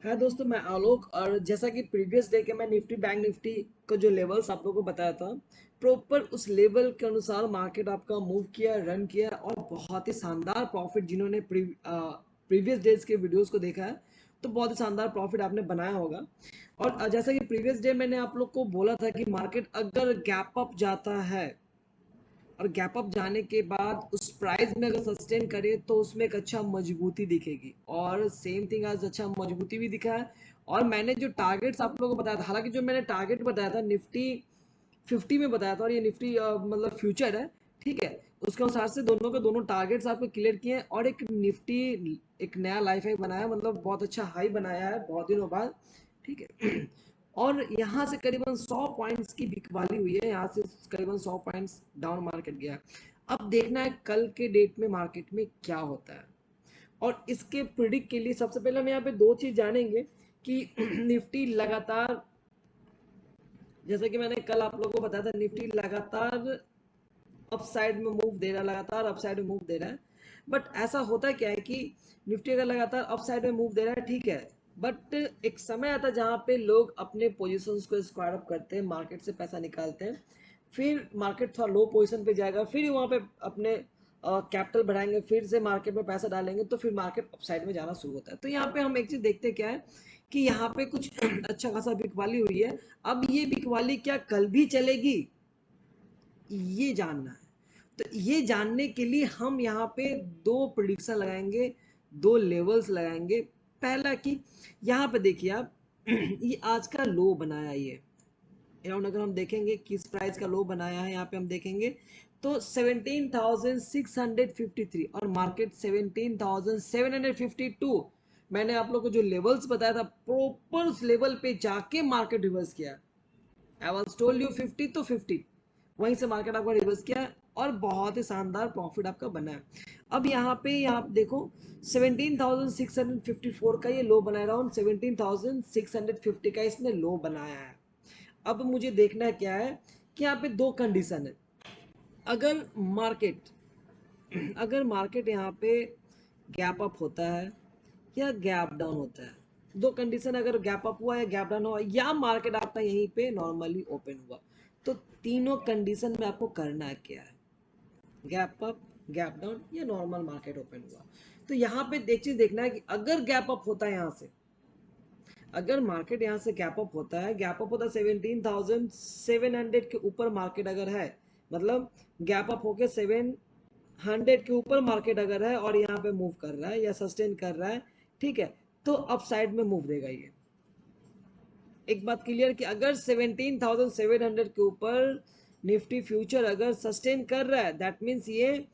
है दोस्तों, मैं आलोक। और जैसा कि प्रीवियस डे के मैं निफ्टी बैंक निफ्टी को जो लेवल्स आप लोगों को बताया था, प्रॉपर उस लेवल के अनुसार मार्केट आपका मूव किया, रन किया और बहुत ही शानदार प्रॉफिट, जिन्होंने प्रीवियस डेज के वीडियोस को देखा है तो बहुत ही शानदार प्रॉफिट आपने बनाया होगा। और जैसा कि प्रीवियस डे मैंने आप लोग को बोला था कि मार्केट अगर गैप अप जाता है और गैप अप जाने के बाद उस प्राइस में अगर सस्टेन करे तो उसमें एक अच्छा मजबूती दिखेगी, और सेम थिंग आज अच्छा मजबूती भी दिखा है। और मैंने जो टारगेट्स आप लोगों को बताया था, हालांकि जो मैंने टारगेट बताया था निफ्टी 50 में बताया था, और ये निफ्टी मतलब फ्यूचर है, ठीक है। उसके अनुसार से दोनों के दोनों टारगेट्स आपको क्लियर किए हैं, और एक निफ्टी एक नया लाइफ हाई बनाया, मतलब बहुत अच्छा हाई बनाया है बहुत दिनों बाद, ठीक है। और यहाँ से करीबन 100 पॉइंट्स की बिकवाली हुई है, यहाँ से करीबन 100 पॉइंट्स डाउन मार्केट गया। अब देखना है कल के डेट में मार्केट में क्या होता है, और इसके प्रिडिक्ट के लिए सबसे पहले हम यहाँ पे दो चीज जानेंगे कि निफ्टी लगातार, जैसे कि मैंने कल आप लोगों को बताया था, निफ्टी लगातार अपसाइड में मूव दे रहा है, लगातार अपसाइड में मूव दे रहा है। बट ऐसा होता क्या है कि निफ्टी अगर लगातार अपसाइड में मूव दे रहा है, ठीक है, बट एक समय आता है जहां पे लोग अपने पोजीशंस को स्क्वायर अप करते हैं, मार्केट से पैसा निकालते हैं, फिर मार्केट थोड़ा लो पोजीशन पे जाएगा, फिर वहां पे अपने कैपिटल बढ़ाएंगे, फिर से मार्केट में पैसा डालेंगे, तो फिर मार्केट अपसाइड में जाना शुरू होता है। तो यहाँ पे हम एक चीज देखते हैं क्या है कि यहाँ पे कुछ अच्छा खासा बिकवाली हुई है। अब ये बिकवाली क्या कल भी चलेगी, ये जानना है। तो ये जानने के लिए हम यहाँ पे दो प्रिडिक्शन लगाएंगे, दो लेवल्स लगाएंगे। पहला कि यहाँ पे देखिए आप, ये आज का लो बनाया, ये अराउंड अगर हम देखेंगे किस प्राइस का लो बनाया है, यहाँ पे हम देखेंगे तो 17,653, और मार्केट 17,752। मैंने आप लोग को जो लेवल्स बताया था, प्रॉपर उस लेवल पे जाके मार्केट रिवर्स किया। आई वाज टोल्ड यू 50 तो 50, वहीं से मार्केट आपका रिवर्स किया है, और बहुत ही शानदार प्रॉफिट आपका बना है। अब यहाँ पे आप देखो 17,654 का ये लो बनाया, अराउंड 17,650 का इसने लो बनाया है। अब मुझे देखना है क्या है कि यहाँ पे दो कंडीशन है। अगर मार्केट अगर मार्केट यहाँ पे गैप अप होता है या गैप डाउन होता है, दो कंडीशन, अगर गैप अप हुआ या गैप डाउन हुआ या मार्केट आपका यहीं पे नॉर्मली ओपन हुआ, तो तीनों कंडीशन में आपको करना क्या है, गैप अप, गैप डाउन या नॉर्मल मार्केट ओपन हुआ। तो यहाँ पे एक चीज देखना है कि अगर गैप अप होता है यहाँ से, अगर मार्केट यहाँ से गैप अप होता है, गैप अप होता है 17,700 के ऊपर मार्केट अगर है, मतलब गैप अप होके 700 के ऊपर मार्केट अगर है और यहाँ पे मूव कर रहा है या सस्टेन कर रहा है, ठीक है, तो अप साइड में मूव देगा ये। एक बात क्लियर कि अगर 17,700 के ऊपर निफ्टी फ्यूचर अगर सस्टेन कर रहा है, दैट मीन्स ये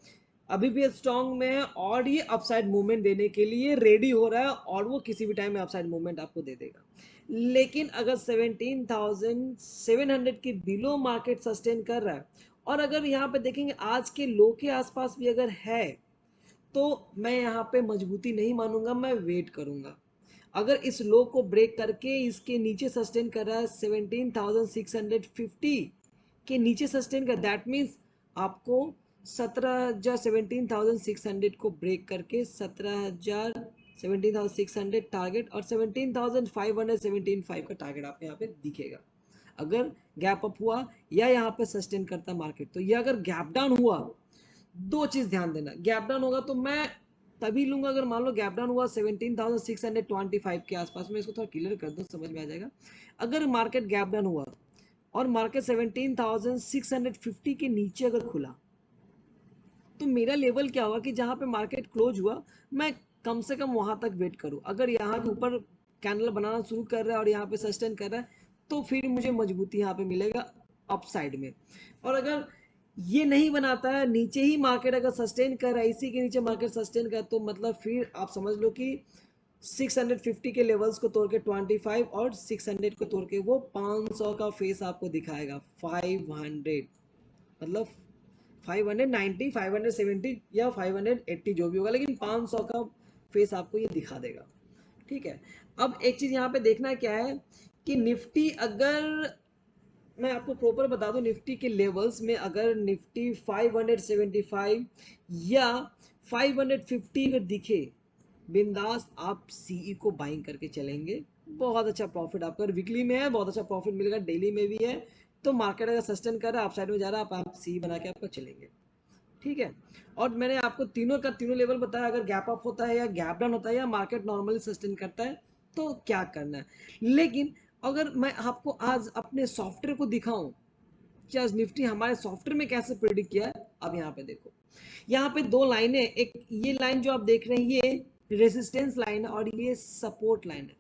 अभी भी स्ट्रॉन्ग में है और ये अपसाइड मूवमेंट देने के लिए रेडी हो रहा है, और वो किसी भी टाइम में अपसाइड मूवमेंट आपको दे देगा। लेकिन अगर 17,700 के बिलो मार्केट सस्टेन कर रहा है, और अगर यहाँ पे देखेंगे आज के लो के आसपास भी अगर है, तो मैं यहाँ पे मजबूती नहीं मानूंगा, मैं वेट करूंगा। अगर इस लो को ब्रेक करके इसके नीचे सस्टेन कर रहा है 17,650 के नीचे सस्टेन कर, दैट मीन्स आपको 17,000, 17,600 को ब्रेक करके 17,000, 17,600 टारगेट और 17,575 का टारगेट आपको यहाँ पे दिखेगा। अगर गैप अप हुआ या यहाँ पे सस्टेन करता मार्केट, तो ये अगर गैप डाउन हुआ, दो चीज ध्यान देना, गैप डाउन होगा तो मैं तभी लूंगा अगर मान लो गैप डाउन हुआ 17,625 के आसपास में। इसको थोड़ा क्लियर कर दो, समझ में आ जाएगा। अगर मार्केट गैप डाउन हुआ और मार्केट 17,650 के नीचे अगर खुला, तो मेरा लेवल क्या होगा कि जहां पे मार्केट क्लोज हुआ, मैं कम से कम वहां तक वेट करूं। अगर यहाँ के ऊपर कैंडल बनाना शुरू कर रहा है और यहाँ पे सस्टेन कर रहा है, तो फिर मुझे मजबूती यहाँ पे मिलेगा अप साइड में। और अगर ये नहीं बनाता है, नीचे ही मार्केट अगर सस्टेन कर रहा है, इसी के नीचे मार्केट सस्टेन कर, तो मतलब फिर आप समझ लो कि 650 के लेवल्स को तोड़ के 25 और 600 को तोड़ के वो 500 का फेस आपको दिखाएगा। 500 मतलब 590, 570 या 580 जो भी होगा, लेकिन 500 का फेस आपको ये दिखा देगा, ठीक है। अब एक चीज यहाँ पे देखना क्या है कि निफ्टी, अगर मैं आपको प्रॉपर बता दूं निफ्टी के लेवल्स में, अगर निफ्टी 575 या 550 अगर दिखे, बिंदास आप सीई को बाइंग करके चलेंगे, बहुत अच्छा प्रॉफिट आपका वीकली में है, बहुत अच्छा प्रॉफिट मिलेगा, डेली में भी है। तो मार्केट अगर सस्टेन कर रहा है, आप साइड में जा रहा है, आप सीई बना के आपका चलेंगे, ठीक है। और मैंने आपको तीनों का तीनों लेवल बताया, अगर गैप अप होता है या गैप डाउन होता है या मार्केट नॉर्मली सस्टेन करता है तो क्या करना है। लेकिन अगर मैं आपको आज अपने सॉफ्टवेयर को दिखाऊं कि आज निफ्टी हमारे सॉफ्टवेयर में कैसे प्रिडिक्ट किया है, अब यहाँ पे देखो, यहाँ पे दो लाइनें, एक ये लाइन जो आप देख रहे हैं ये रेजिस्टेंस लाइन है और ये सपोर्ट लाइन है।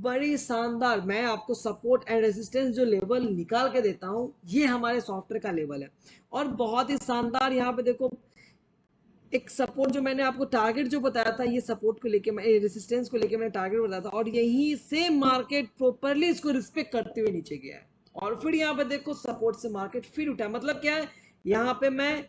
बड़ी शानदार, मैं आपको सपोर्ट एंड रेजिस्टेंस जो लेवल निकाल के देता हूं, ये हमारे सॉफ्टवेयर का लेवल है। और बहुत ही शानदार यहाँ पे देखो, एक सपोर्ट जो मैंने आपको टारगेट जो बताया था, ये सपोर्ट को लेके मैं रेजिस्टेंस को लेके मैंने टारगेट बताया था, और यहीं से मार्केट प्रॉपर्ली इसको रिस्पेक्ट करते हुए नीचे गया है। और फिर यहाँ पे देखो सपोर्ट से मार्केट फिर उठा, मतलब क्या है, यहाँ पे मैं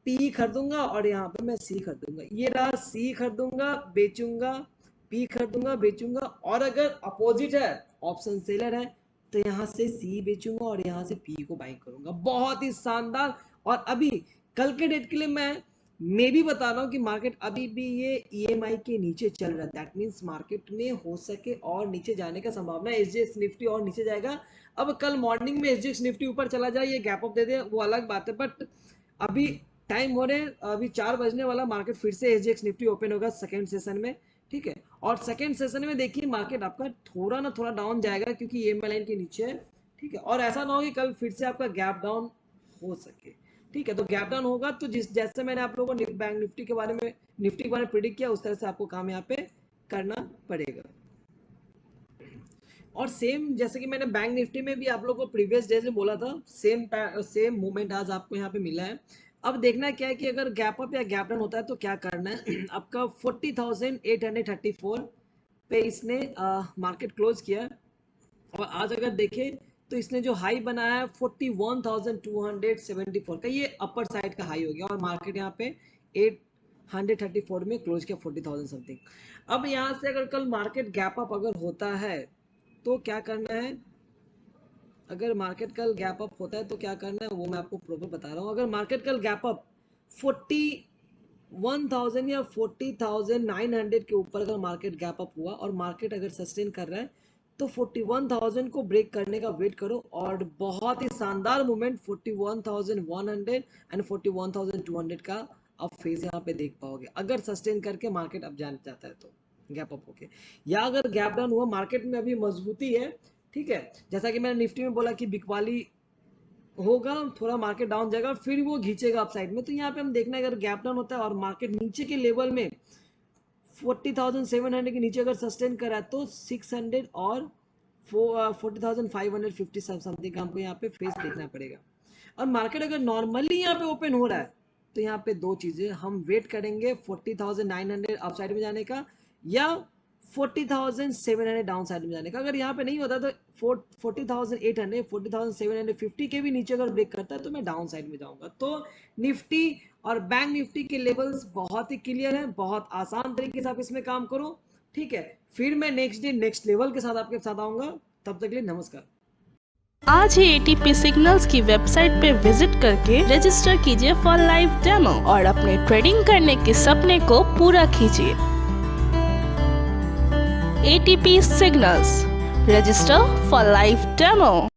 पी खरीदूंगा और यहाँ पे मैं सी खरीदूंगा, ये रहा सी खरीदूंगा बेचूंगा, पी खरीदूंगा बेचूंगा, और अगर अपोजिट है ऑप्शन सेलर है तो यहाँ से सी बेचूंगा और यहाँ से पी को बाइंग करूंगा। बहुत ही शानदार। और अभी कल के डेट के लिए मैं भी बता रहा हूँ कि मार्केट अभी भी ये ईएमआई के नीचे चल रहा है, दैट मीन्स मार्केट में हो सके और नीचे जाने का संभावना है, एसजीएक्स निफ्टी और नीचे जाएगा। अब कल मॉर्निंग में एसजीएक्स निफ्टी ऊपर चला जाए, ये गैप अप दे दे, वो अलग बात है, बट अभी टाइम हो रहे हैं, अभी 4 बजने वाला, मार्केट फिर से एसजीएक्स निफ्टी ओपन होगा सेकेंड सेशन में, ठीक है। और सेकेंड सेशन में देखिए मार्केट आपका थोड़ा ना थोड़ा डाउन जाएगा क्योंकि ईएमआई लाइन के नीचे है, ठीक है। और ऐसा ना हो कि कल फिर से आपका गैप डाउन हो सके, ठीक है। तो गैप डाउन होगा तो जैसे मैंने आप लोगों को बैंक निफ्टी के बारे में प्रिडिक्ट किया, उस तरह से आपको काम यहाँ पे करना पड़ेगा। और सेम जैसे कि मैंने बैंक निफ्टी में भी आप लोगों को प्रीवियस डे से बोला था, सेम मूवमेंट आज आपको यहाँ पे मिला है। अब देखना क्या है कि अगर गैप अप या गैप डाउन होता है तो क्या करना है। आपका 40,834 पे इसने मार्केट क्लोज किया, और आज अगर देखें तो इसने जो हाई बनाया है 41,274 का, ये अपर साइड का हाई हो गया, और मार्केट यहाँ पे 834 में क्लोज किया 40,000 समथिंग। अब यहाँ से अगर कल मार्केट गैप अप अगर होता है तो क्या करना है, अगर मार्केट कल गैप अप होता है तो क्या करना है वो मैं आपको प्रॉपर बता रहा हूँ। अगर मार्केट कल गैप अप 41,000 या 40,900 के ऊपर अगर मार्केट गैप अप हुआ और मार्केट अगर सस्टेन कर रहा है तो 41,000 को ब्रेक करने का वेट करो, और बहुत ही शानदार मूवमेंट 41,100 एंड 41,200 का आप फेज यहाँ पे देख पाओगे अगर सस्टेन करके मार्केट अब जाना चाहता है तो गैप अप होके, या अगर गैप डाउन हुआ, मार्केट में अभी मजबूती है, ठीक है। जैसा कि मैंने निफ्टी में बोला कि बिकवाली होगा, थोड़ा मार्केट डाउन जाएगा फिर वो घींचेगा अप साइड में, तो यहाँ पे हम देखना है अगर गैप डाउन होता है और मार्केट नीचे के लेवल में 40,700 के नीचे अगर सस्टेन करा तो 600 और 40,550 समथिंग का हमको यहाँ पे फेस देखना पड़ेगा। और मार्केट अगर नॉर्मली यहाँ पे ओपन हो रहा है तो यहाँ पे दो चीजें हम वेट करेंगे, 40,900 अप साइड में जाने का या 40,700 डाउन साइड में जाने का। अगर यहाँ पे नहीं होता तो 40,800 40,750 के भी नीचे अगर ब्रेक करता है तो मैं डाउन साइड में जाऊंगा। तो निफ्टी और बैंक निफ्टी के लेवल्स बहुत ही क्लियर है, बहुत आसान तरीके से आप इसमें काम करो, ठीक है। फिर मैं नेक्स्ट डे नेक्स्ट लेवल के साथ आपके साथ आऊंगा, तब तक के लिए नमस्कार। आज ही एटीपी सिग्नल्स की वेबसाइट पे विजिट करके रजिस्टर कीजिए फॉर लाइव डेमो और अपने ट्रेडिंग करने के सपने को पूरा कीजिए। ATP signals, register for live demo.